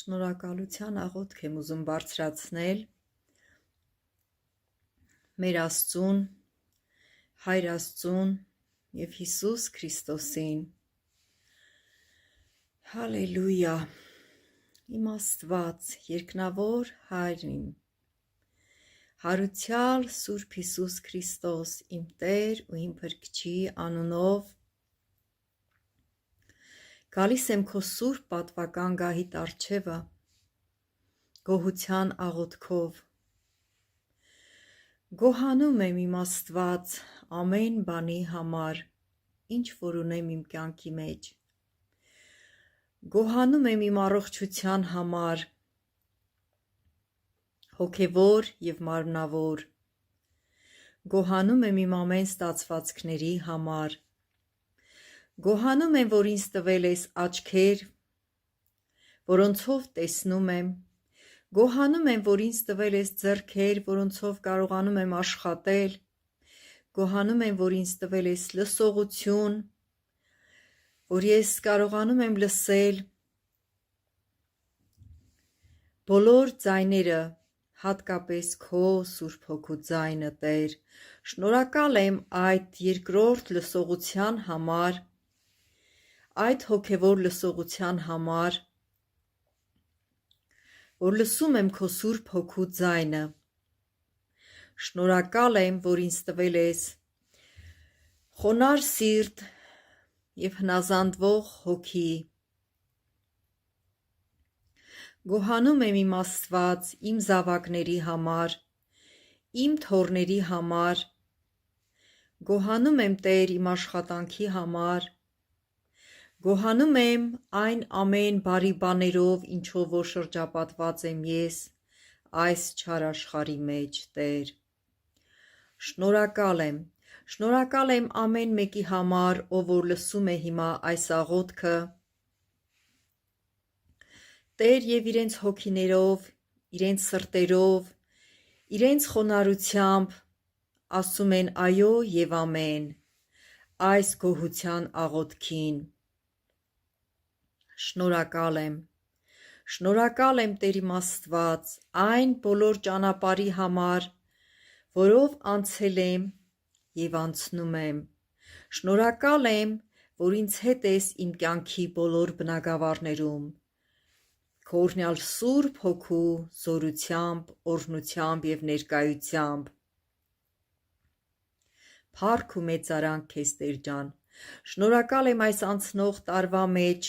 Շնորհակալության աղոթք եմ ուզում բարձրացնել մեր Աստծուն, Հայր Աստծուն և Հիսուս Քրիստոսին։ Հալելույա, իմ Աստված, երկնավոր Հայր իմ, հարությալ Սուրբ Հիսուս Քրիստոս, իմ Տեր ու իմ Փրկչի անունով, գալիս եմ քո սուրբ պատվական գահիդ առջևը, գոհության աղոթքով, գոհանում եմ իմ Աստված ամեն բանի համար, ինչ որ ունեմ իմ կյանքի մեջ, գոհանում եմ իմ առողջության համար, հոգևոր և մարմնավոր, գոհանում եմ իմ ամեն ստացվածքների համար, գոհանում եմ, որ ինձ տվել ես աչքեր, որոնցով տեսնում եմ, գոհանում եմ, որ ինձ տվել ես ձեռքեր, որոնցով կարողանում եմ աշխատել, գոհանում եմ, որ ինձ տվել ես լսողություն, որ ես կարողանում եմ լսել բոլոր ձայները, հատկապես քո Սուրբ Հոգու ձայնը, Տեր, շնորհակալ եմ այդ երկրորդ լսողության համար, այդ հոգևոր լսողության համար, որ լսում եմ քո Սուրբ Հոգու ձայնը, շնորհակալ եմ, որ ինձ տվել ես խոնարհ սիրտ և հնազանդվող հոգի, գոհանում եմ իմ Աստված իմ զավակների համար, իմ թոռների համար, գոհանում եմ Տեր իմ աշխատանքի համար, գոհանում եմ այն ամեն բարի բաներով, ինչով որ շրջապատված եմ ես այս չար աշխարհի մեջ, Տեր, շնորհակալ եմ ամեն մեկի համար, ով որ լսում է հիմա այս աղոթքը, Տեր, և իրենց հոգիներով, իրենց սրտերով, իրենց խոնարհությամբ ասում են այո և ամեն այս գոհության աղոթքին, շնորհակալ եմ Տեր իմ Աստված այն բոլոր ճանապարհի համար, որով անցել եմ և անցնում եմ, շնորհակալ եմ, որ ինձ հետ ես իմ կյանքի բոլոր բնագավառներում, քո օրհնյալ Սուրբ Հոգու զորությամբ, օրհնությամբ և ներկայությամբ, փառք ու մեծարանք քեզ Տեր ջան, շնորհակալ եմ այս անցնող տարվա մեջ,